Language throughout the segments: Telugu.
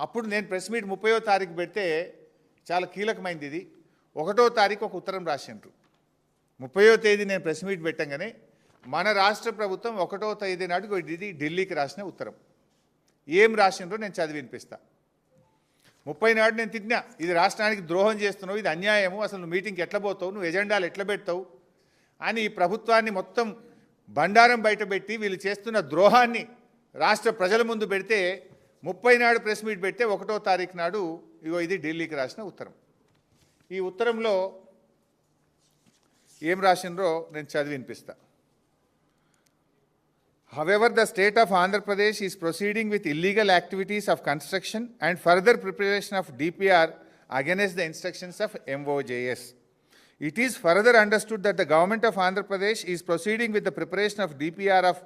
అప్పుడు నేను ప్రెస్ మీట్ 30వ తారీఖు పెడితే చాలా కీలకమైంది ఇది. 1వ తారీఖు ఒక ఉత్తరం రాసిండ్రు. 30వ తేదీ నేను ప్రెస్ మీట్ పెట్టంగానే మన రాష్ట్ర ప్రభుత్వం 1వ తేదీ నాటికి ఇది ఢిల్లీకి రాసిన ఉత్తరం. ఏం రాసిండ్రో నేను చదివి వినిపిస్తా. 30 నాడు నేను తిట్టినా, ఇది రాష్ట్రానికి ద్రోహం చేస్తున్నావు, ఇది అన్యాయము, అసలు నువ్వు మీటింగ్కి ఎట్లా పోతావు, నువ్వు ఎజెండాలు ఎట్లా పెడతావు అని ఈ ప్రభుత్వాన్ని మొత్తం బండారం బయటపెట్టి వీళ్ళు చేస్తున్న ద్రోహాన్ని రాష్ట్ర ప్రజల ముందు పెడితే 30 నాడు ప్రెస్ మీట్ పెడితే 1వ తారీఖు నాడు ఇగో ఇది ఢిల్లీకి రాసిన ఉత్తరం. ఈ ఉత్తరంలో ఏం రాసిండ్రో నేను చదివి వినిపిస్తా. However, the state of Andhra Pradesh is proceeding with illegal activities of construction and further preparation of DPR against the instructions of MOJS. It is further understood that the government of Andhra Pradesh is proceeding with the preparation of DPR of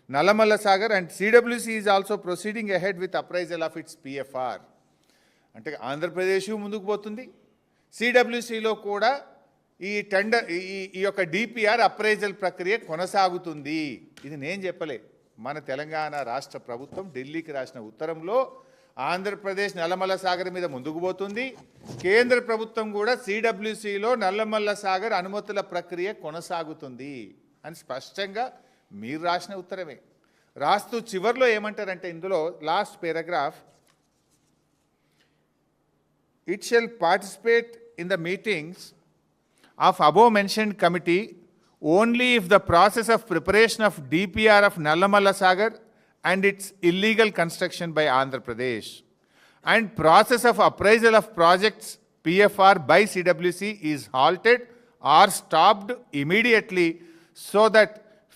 Nallamalla Sagar and CWC is also proceeding ahead with appraisal of its PFR. అంటే ఆంధ్రప్రదేశ్ ముందుకు పోతుంది, సిడబ్ల్యూసిలో కూడా ఈ టెండర్ ఈ యొక్క డిపిఆర్ అప్రైజల్ ప్రక్రియ కొనసాగుతుంది. ఇది నేను చెప్పలే, మన తెలంగాణ రాష్ట్ర ప్రభుత్వం ఢిల్లీకి రాసిన ఉత్తరంలో ఆంధ్రప్రదేశ్ నల్లమల్ల సాగర్ మీద ముందుకు పోతుంది, కేంద్ర ప్రభుత్వం కూడా సిడబ్ల్యూసిలో నల్లమల్ల సాగర్ అనుమతుల ప్రక్రియ కొనసాగుతుంది అని స్పష్టంగా మీరు రాసిన ఉత్తరమే. రాస్తూ చివర్లో ఏమంటారంటే ఇందులో last paragraph, it shall participate in the meetings of above mentioned committee only if the process of preparation of DPR of Nallamalla Sagar and its illegal construction by Andhra Pradesh and process of appraisal of projects PFR by CWC is halted or stopped immediately so that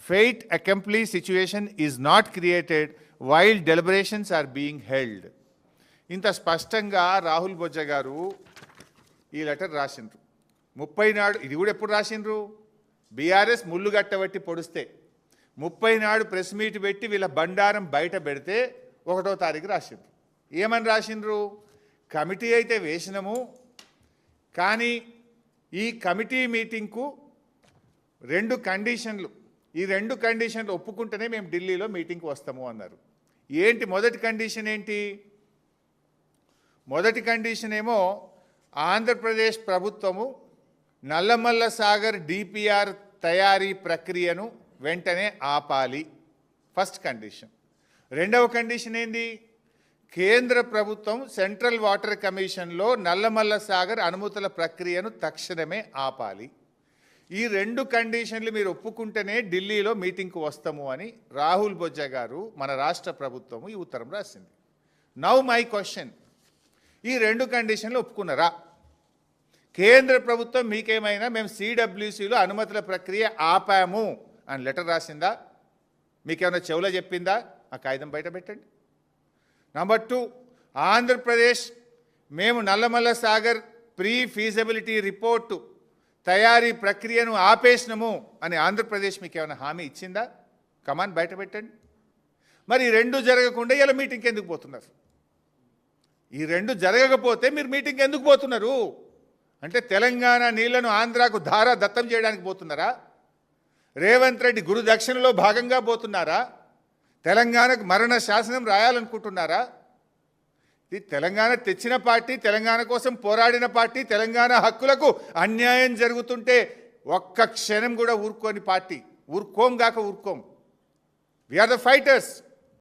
fate accomplished situation is not created while deliberations are being held. ఇంత స్పష్టంగా రాహుల్ బొజ్జా గారు ఈ లెటర్ రాసిండ్రు. 30 నాడు ఇది కూడా ఎప్పుడు రాసిండ్రు, బీఆర్ఎస్ ముళ్ళు గట్టబట్టి పొడిస్తే 30 నాడు ప్రెస్ మీట్ పెట్టి వీళ్ళ బండారం బయట పెడితే 1వ తారీఖు రాసిండ్రు. ఏమని రాసిండ్రు, కమిటీ అయితే వేసినాము కానీ ఈ కమిటీ మీటింగ్కు 2 కండిషన్లు, ఈ 2 కండిషన్లు ఒప్పుకుంటేనే మేము ఢిల్లీలో మీటింగ్కి వస్తాము అన్నారు. ఏంటి మొదటి కండిషన్ ఏంటి? మొదటి కండిషన్ ఏమో ఆంధ్రప్రదేశ్ ప్రభుత్వము నల్లమల్ల సాగర్ డిపిఆర్ తయారీ ప్రక్రియను వెంటనే ఆపాలి, ఫస్ట్ కండిషన్. 2వ కండిషన్ ఏంది, కేంద్ర ప్రభుత్వం సెంట్రల్ వాటర్ కమిషన్లో నల్లమల్ల సాగర్ అనుమతుల ప్రక్రియను తక్షణమే ఆపాలి. ఈ 2 కండిషన్లు మీరు ఒప్పుకుంటేనే ఢిల్లీలో మీటింగ్కు వస్తాము అని రాహుల్ బొజ్జా గారు మన రాష్ట్ర ప్రభుత్వము ఈ ఉత్తరం రాసింది. నౌ మై క్వశ్చన్, ఈ 2 కండిషన్లు ఒప్పుకున్నారా? కేంద్ర ప్రభుత్వం మీకేమైనా మేము సిడబ్ల్యూసిలో అనుమతుల ప్రక్రియ ఆపాము అని లెటర్ రాసిందా? మీకేమైనా చెవులో చెప్పిందా? ఆ కాగితం బయట పెట్టండి. నంబర్ 2, ఆంధ్రప్రదేశ్ మేము Nallamala Sagar pre feasibility report తయారీ ప్రక్రియను ఆపేసినము అని ఆంధ్రప్రదేశ్ మీకు ఏమైనా హామీ ఇచ్చిందా? కమాన్ బయట పెట్టండి. మరి ఈ 2 జరగకుండా ఇలా మీటింగ్కి ఎందుకు పోతున్నారు? ఈ 2 జరగకపోతే మీరు మీటింగ్కి ఎందుకు పోతున్నారు? అంటే తెలంగాణ నీళ్లను ఆంధ్రాకు ధారా దత్తం చేయడానికి పోతున్నారా? రేవంత్ రెడ్డి గురు దక్షిణలో భాగంగా పోతున్నారా? తెలంగాణకు మరణ శాసనం రాయాలనుకుంటున్నారా? ఇది తెలంగాణ తెచ్చిన పార్టీ, తెలంగాణ కోసం పోరాడిన పార్టీ, తెలంగాణ హక్కులకు అన్యాయం జరుగుతుంటే ఒక్క క్షణం కూడా ఊరుకోని పార్టీ. ఊరుకోం. We are the fighters.